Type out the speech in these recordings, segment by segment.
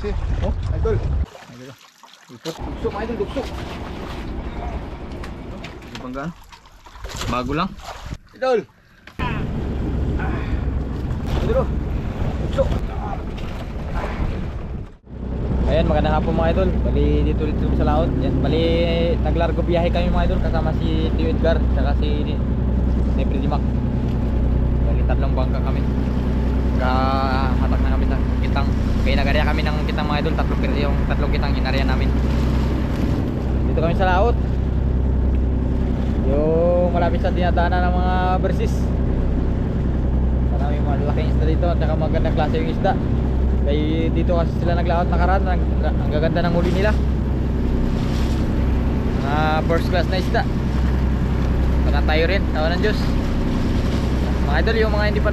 Taxi. Oh, idol. Idol. Ipot. Dukso, mga idol, dukso. Di bangga. Bago lang. Idol. Idol. Dukso. Ayan, magandang hapon mga idol. Bali dito sa laot. Yan, bali naglargo biyahe kami mga idol kasama si Tio Edgar saka si Freddy Mac. Bali tatlong bangka kami. Hatak na kami ng kitang. Kaya nagarya kami ng kitang mga idol. Tatlong kitang inarya namin. Dito kami sa laot. Yung malapit sa dinadaanan ng mga bersis. Maraming malaking isda dito at saka magandang klase yung isda. Kaya dito kasi sila naglaot nakaraan. Ang gaganda ng huli nila. First class na isda. Saka tayo rin, tawa ng Diyos. Mga idol, yung mga hindi pa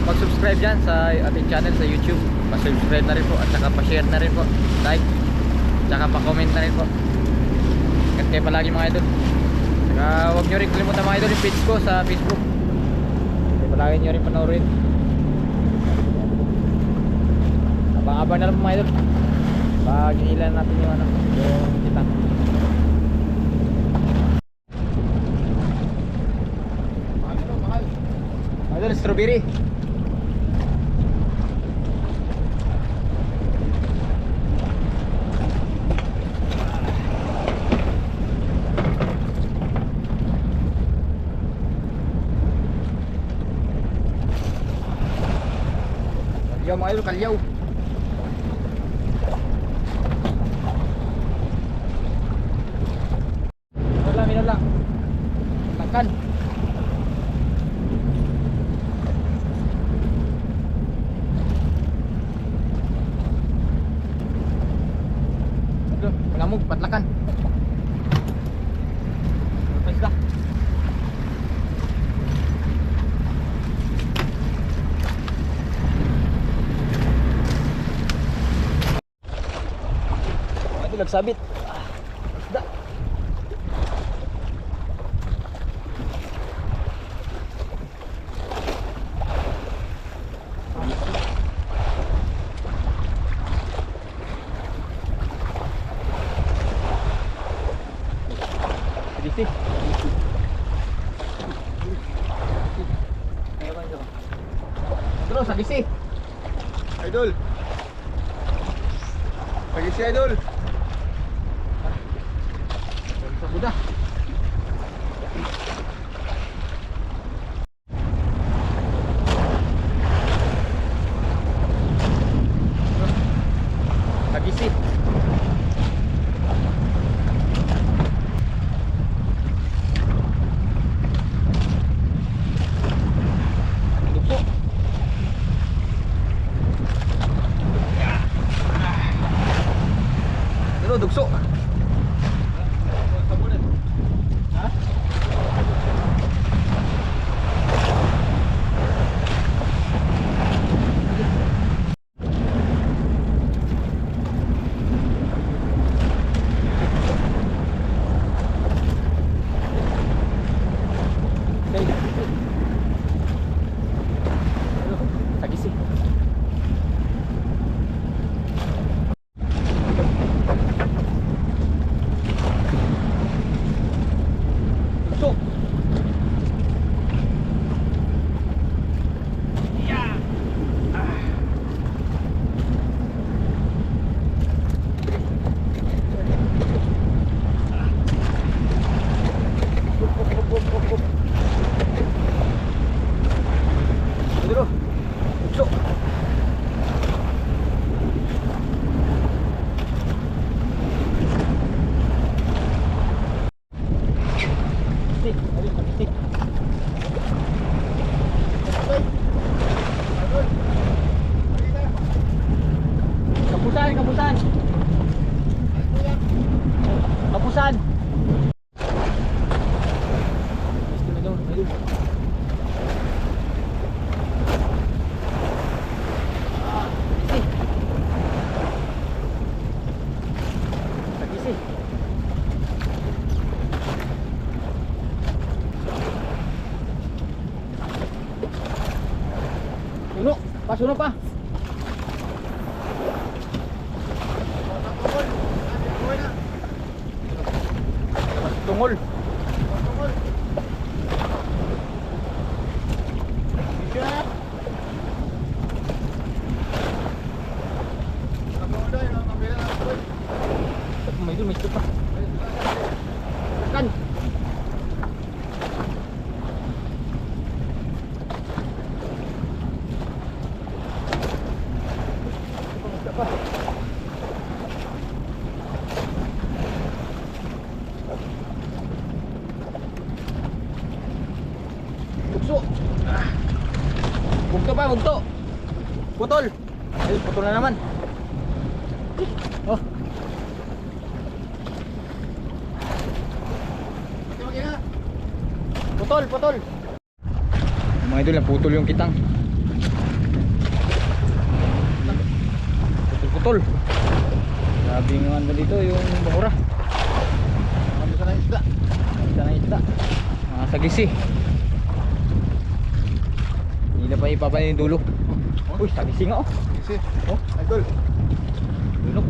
mag-subscribe dyan sa ating channel sa YouTube, pa-subscribe na rin po at saka pa-share na rin po, like, saka pa-comment na rin po. Ingat kayo palagi mga idol. Saka huwag nyo rin kalimutan mga idol yung page ko sa Facebook. Kaya palagi nyo rin panoorin. Abang-abang na lang mga idol. Pag hinilan natin yung kitang. Idol, strawberry. Kalyaw mga idol, kalyaw. Minala. Makan. Malamog, patlakan. Surprise ka. Ito nagsabit. Isda. Gisi. Terus sa gisi. Idol. Lagi si idol. Sa buda. Sa gisi. Dukso. Ha? Sagisi. Kapusan. Kapusan. Suno pa. tungol. May doon, may stop pa. Kan. Bugso. Bugto pa, bugto. Putol. Ay, putol na naman. Oh. Putol, putol. Mga idol, naputol yung kitang. Putol-putol. Grabe yung ano dito, yung bakura. Ano sa na isda? Sa na isda. Mga sagisi. Hindi na pa ipapanin yung dulo. Uy, sagisi nga oh. Sige. Oh, Idol. dulok.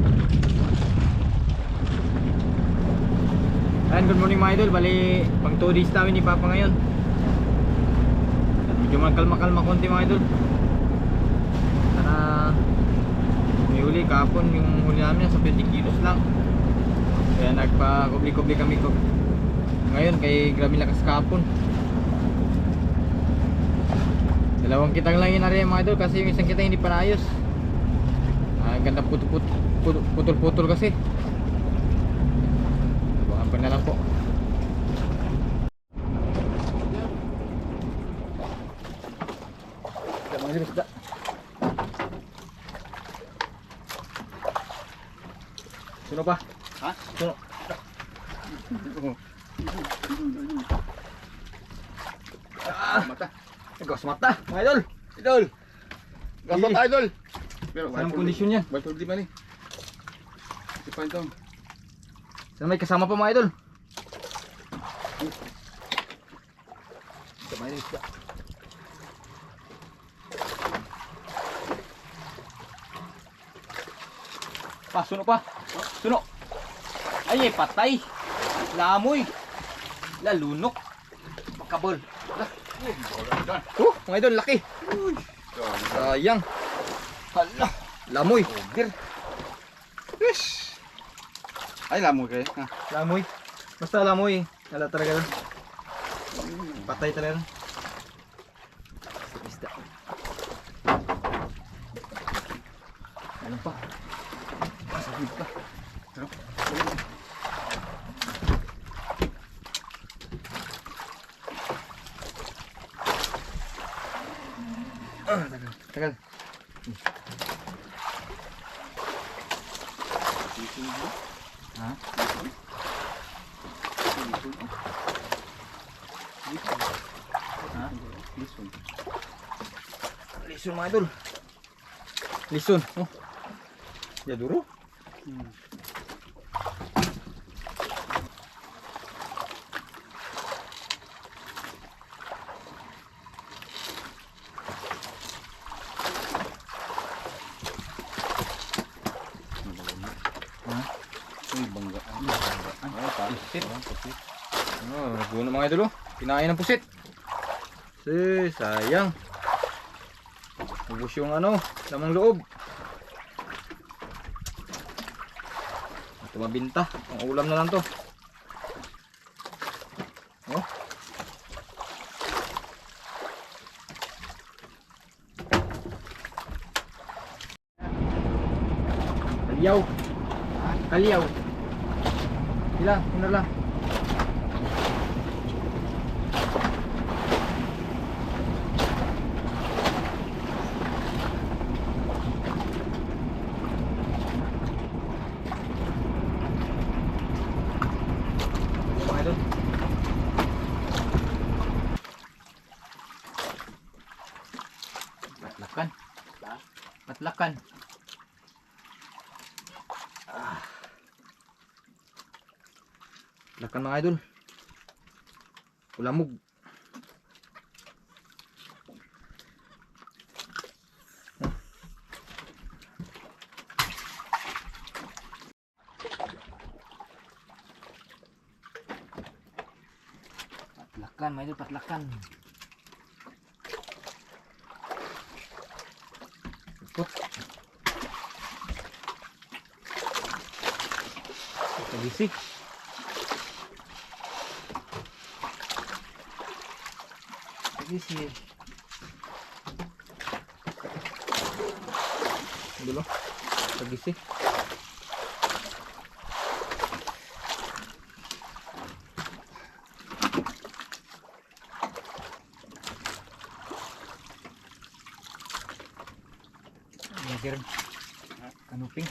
Ayan, good morning mga idol. Bali, pang 2 days namin ni Papa ngayon. Medyo magkalma-kalma konti mga idol. Sana may huli kahapon, yung huli namin sa 20 kilos lang. Kaya nagpa-kubli-kubli kami ko ngayon kay grabe lakas kahapon. Dalawang kitang lang yun na rin mga idol kasi yung isang kitang hindi pa naayos. Ganda putol-putol kasi. Abangan pa na lang po. Mga idol, isda. Suno pa? Ha? Suno. Mata. Gas mata, mga idol. Idol. Gasot Hindi. idol. Pero Anong kondisyon yan? Wild di ba ni? Si Pantong. Sana may kasama pa mga idol. Sama ini isda. Pa, suno pa. Suno. Ay, patay. Lamoy. Lalunok. Makabol. Mga idol, laki. Sayang. Hala. Lamoy. Yes. Ay lamo kay. Ha. Lamoy. Basta lamoy. Hala talaga lang. Patay talaga lang. Isda. Ano pa? Masakit pa. Ano? Tagal. Ha? Ha? Lison mga idol. Lison. Oh. Ya duro. Uy bangga. Pusit. Oh, nabuo na mga idol oh. Kinain ng pusit. Sayang. Ubus yung ano, lamang loob. Ito mabinta. Ang ulam na lang to. Oh. Kalyaw. Kalyaw. Ilang, una lang. Mga idol. Matlakan. Matlakan. Lakan mga idol. Ulamog. Patlakan, mga idol, patlakan. Ikot. Pagisi. Pagisi. Dulu. Pagisi. Mikir kanuping.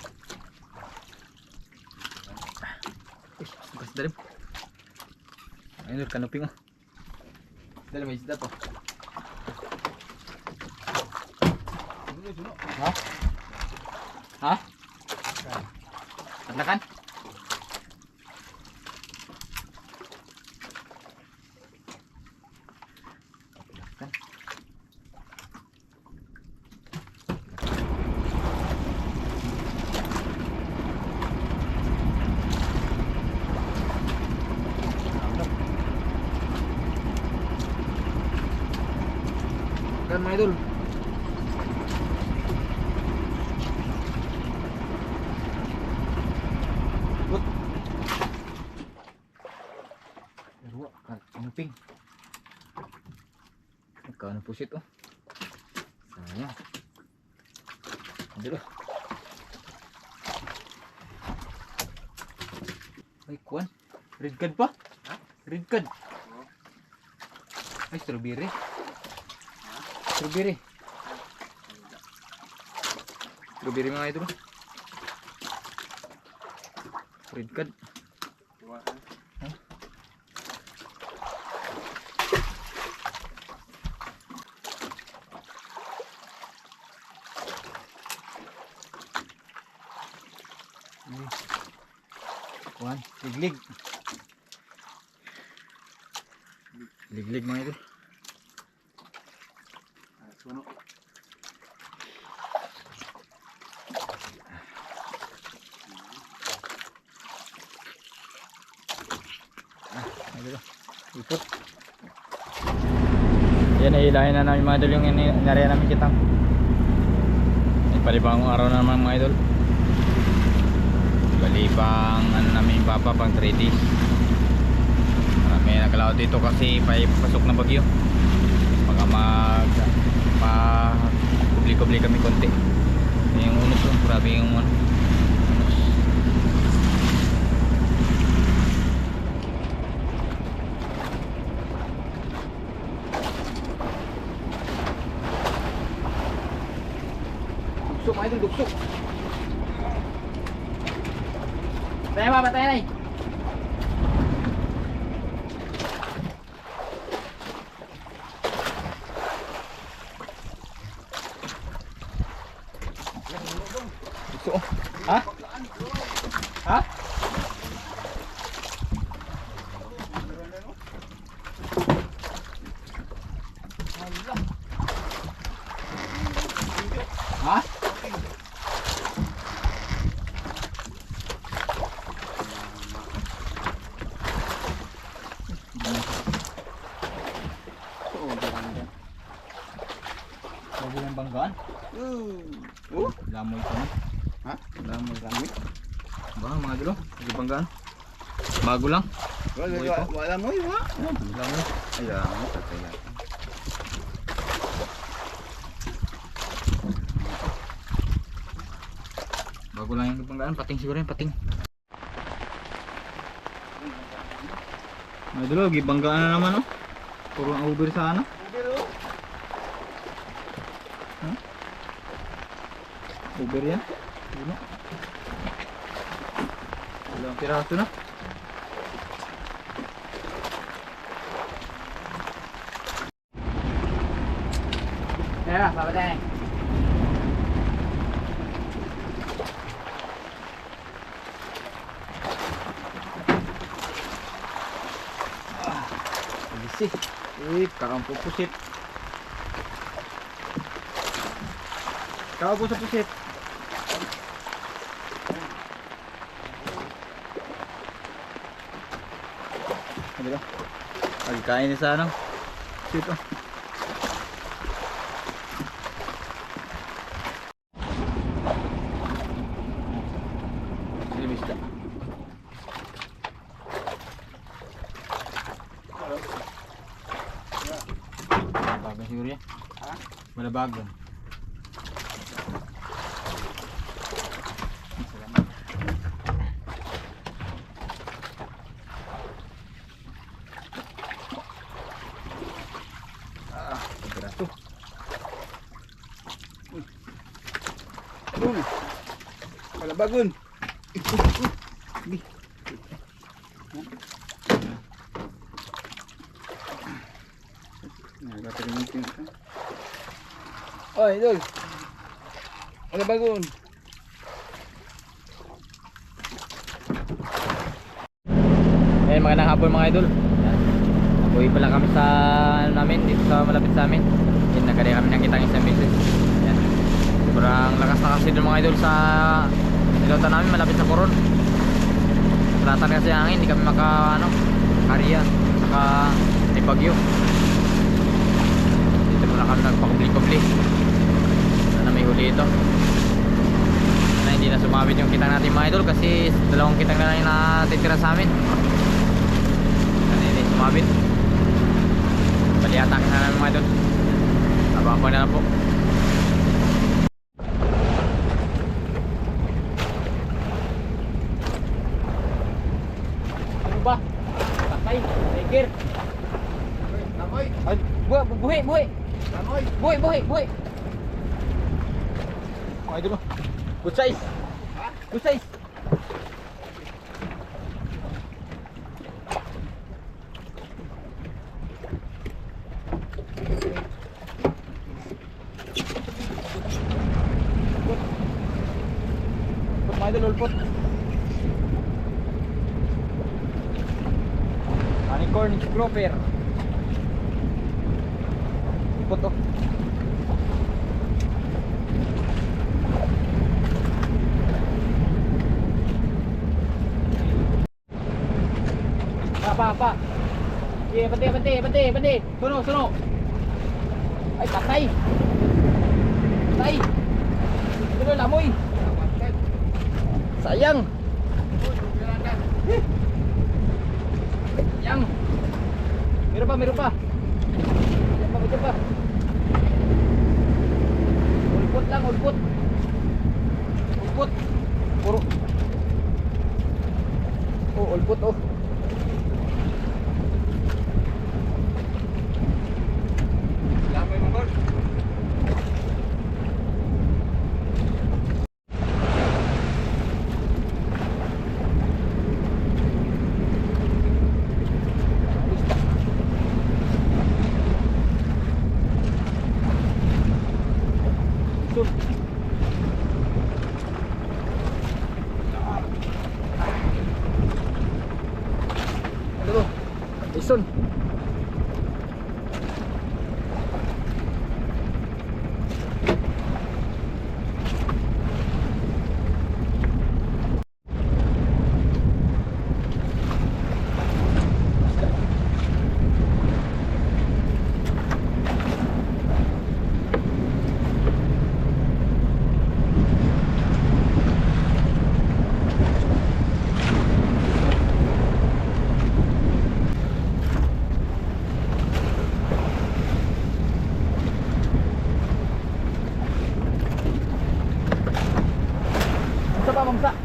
Bukas dalim. Ayun kanuping oh. Dalam may isda pa. Ha? Ha? Patlakan? Patlakan. Kan mga idol. Ikot. Dua kanuping. Magkano pusit oh. Sayang. Dito. Ay kuan. Red card pa? Ha? Red card. Ay strawberry. Strawberry. Strawberry mga idol. Red card. Kuan, liglig. Liglig mga idol. Suno. Ikot. Yan, nailahin na namin mga idol yung inariya namin kitang. Palibang araw na naman mga idol. Palibang ano namin papa pang 3 days. May nagalaw dito kasi pasok na bagyo. Baka kubli-kubli kami konti. Yung unos oh, grabe yung unos. Duksok mga idol, duksok. Tayo ba, tayo na eh. Duksok oh. Ha? Ha? Ha? Bago yung banggaan? Lamoy pa na. Ha? Lamoy. Bang mga dulo, yung banggaan. Bago lang. Wala mo yun ha? Lamoy. Ayan, tataya. Bago lang yung banggaan, pating siguro yung pating. Mga dulo, gibanggaan na naman oh. Puro ang uber sa ano. Uber yan. Ano? Walang piraso na. Tara, papatay. Pagisi. Kakang pupusit. Kakaw po sa pusit. Ano ba? Pagkain ni sa ano? Dito. Silibista. Malabagan siguro yan. Ha? Malabagan. Salamat. Pagkarato. Doon. Palabagon. Bi. Nagkatalimutin ka. Oh, idol. Palabagon. Ayan, magandang hapon mga idol. Yan. Uwi pala kami sa ano namin, dito sa malapit sa amin. Yan, nagkari kami nakita ng isang beses. Yan. Sobrang lakas na kasi doon mga idol sa nilutan namin malapit sa Coron. Selatan kasi ang hangin, hindi kami makariya. Saka may bagyo. Dito muna kami nagpakubli-kubli. Sana may huli ito. Sana hindi na sumabit yung kitang natin mga idol kasi dalawang kitang na lang yung natitira sa amin. Sana hindi sumabit. Bali atake na namin mga idol. Abang ko na lang po. Ano ba? Takay, tiger. Lamoy. Ay, buhi. Lamoy. Buhi. Oh, idol. Good size. Ha? Good size. Ulpot mga idol, ulpot. Unicorn grouper. Ulpot oh. Pa. Iya, bante. Suno. Ay, patay. Suno, lamoy. Sayang. Sayang. Meron pa. Ito pa. Ulpot lang. Ulpot. Puro. Oh, ulpot oh. Lamoy mongol. Ison. Mamsa.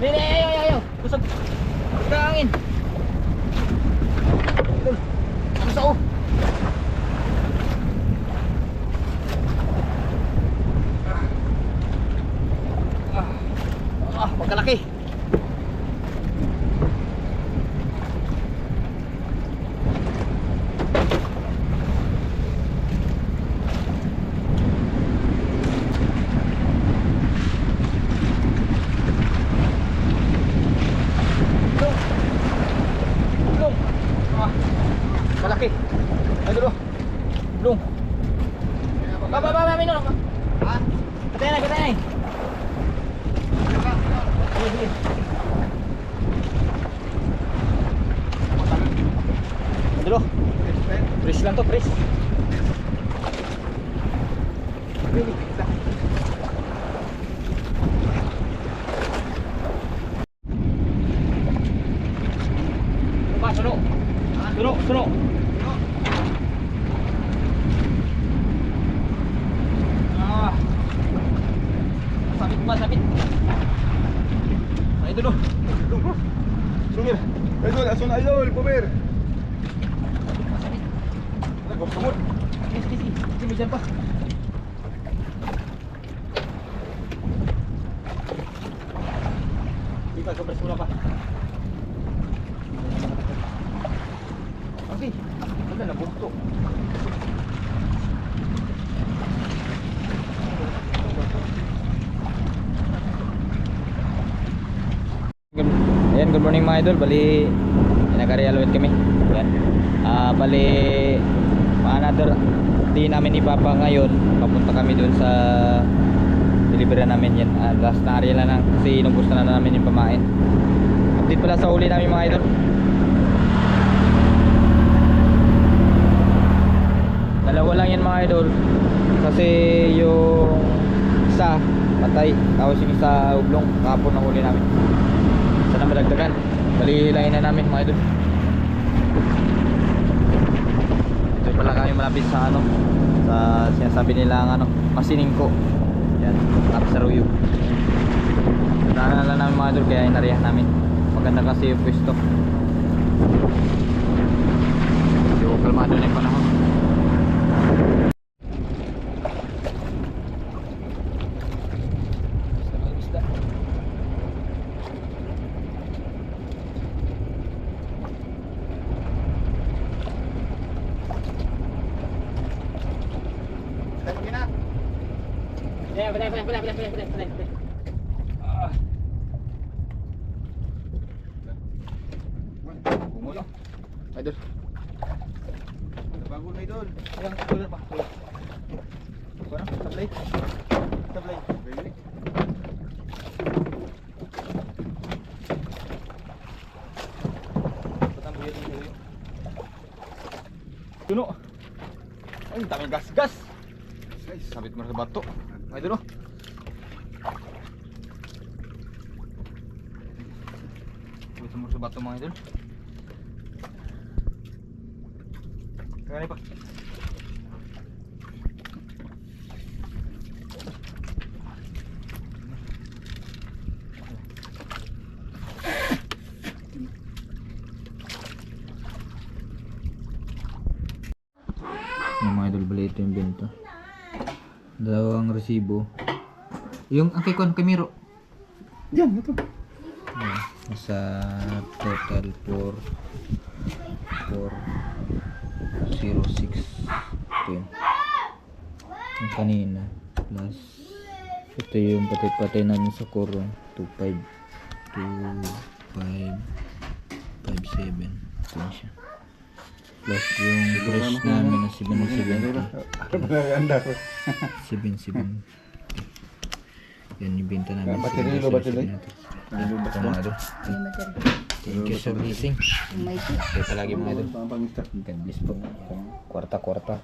Ayaw. Busog. Kangin. Mamsa oh. Pagkalaki. Malaki. Ay, dulo. Lung. Baba, minum. Ha? Katay na. Sige. Dulu. Pres lang to, pres. Suno. Suno. Sabit. Ay, dulu. Sumir. Idol, asun idol, pumer. Kumot. Sini dyan pa. Di pa, sobres muna pa. Okay. Wala na, bukto. Ayan, good morning mga idol. Bali, nag-realwet kami. Ayan. Bali, another day namin ni Papa ngayon. Papunta kami dun sa delivery namin yan. Last na area lang kasi inubos na namin yung pamain. Update pala sa uli namin mga idol. Dalawa lang yan mga idol. Kasi yung isa patay, tapos yung isa ublong. Kahapon ang uli namin. Sana madagdagan. Bali, hilahin na namin mga idol. Ito pala kami malapit sa sa sinasabi nila Masiningko. Yan, tapos sa Ruyo. Daanan lang namin mga idol, kaya inarihan namin. Maganda kasi yung pwesto. Medyo kalmado na yung panahon. Boleh. Kumot. Idol. Bago na idol. Yang kulur pa. Kurang, tablay. Really? Patang buyot ni Ruyo. Tuno. Ay, daming gas. Sabit mo sa bato. Idol. Sabit mo sa bato mga idol. Kaya pa. Yung mga idol, bali ito yung bento. Dalawang resibo. Yung ang kay Kon Camiro. Yan, ito. Sa total 40610. Yung kanina plus ito yung patay namin sa kurong 2557. Ito na siya. Plus yung fresh namin na 770. Yan yung binta namin. Battery. Thank you sa blessing. Kaya palagi mga idol. Pangpangista. God bless po. Kwarta-kwarta.